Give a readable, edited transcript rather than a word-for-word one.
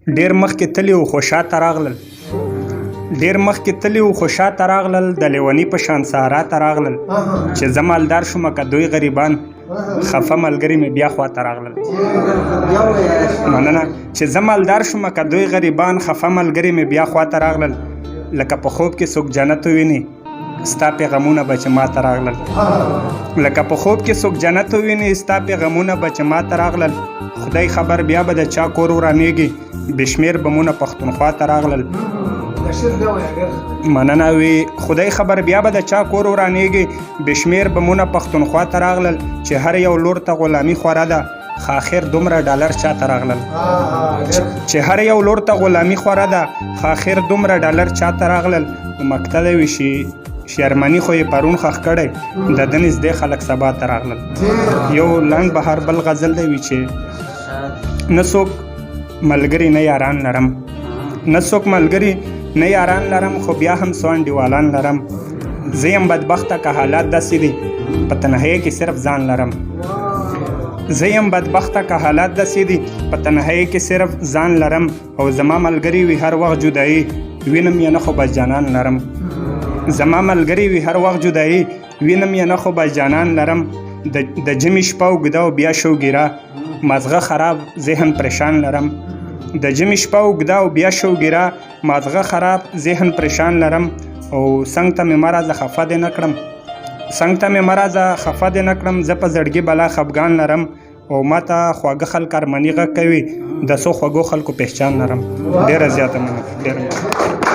ډیر مخکې تللی و خو شاته راغلل ډیر مخکې تللی و خو شاته راغلل د لیوني په شان سارا ته راغلل چې زه مالدار شومه که دوی غریبان خفه ملګري مې بیا خواته راغلل مننه چې زه مالدار شومه که دوی غریبان خفه ملګري مې بیا خواته راغلل لکه په خوب کې څوک جنت وویني ستا پیغامونه به چې ماته راغلل لکه په خوب کې څوک جنت وویني ستا پیغامونه به چې ماته راغلل خدای خبر بیا به د چا کور ورانیږي بشمیر بمونه پښتونخوا ته راغلل مننه وي خدای خبر بیا به د چا کور ورانیږي بشمیر بمونه پښتونخوا ته راغلل چې هر یو لور ته غلامي خوره ده خو آخر دومره ډالر چاته راغلل چې هر یو لور ته غلامي خوره ده خو آخر دومره ډالر چاته راغلل مقته ده وي شرمني خو یې پرون خښ کړی د ده نږدې خلک سبا ته راغلل یو لنډ بهار بل غزل دی وي چې نه څوک ملګري نه یاران لرم نه څوک ملګري نه یاران لرم خو بیا هم څو انډیوالان لرم زه یم بدبخته که حالات داسې دي په تنهایۍ کې صرف ځان لرم زه یم بدبخته که حالات داسې دي په تنهایۍ کې صرف ځان لرم او زما ملګري وي هر وخت جدایي وینم یې نه خو بس جانان لرم زما ملګري وي هر وخت جدایي وینم یې نه خو بس جانان لرم د جمعې شپه اوږده او بیا شوګیره مازغه خراب ذهن پریشان لرم د جمعې شپه اوږده او بیا شوګیره مازغه خراب ذهن پریشان لرم او څنګ ته مې مه راځه خفه دې نه کړم څنګ ته مې مه راځه خفه دې نه کړم زه په زړګي بلا خفګان لرم او ماته خواږه خلک ارمني غږ کوي د څو خوږو خلکو پهچان لرم ډېره زیاته مننه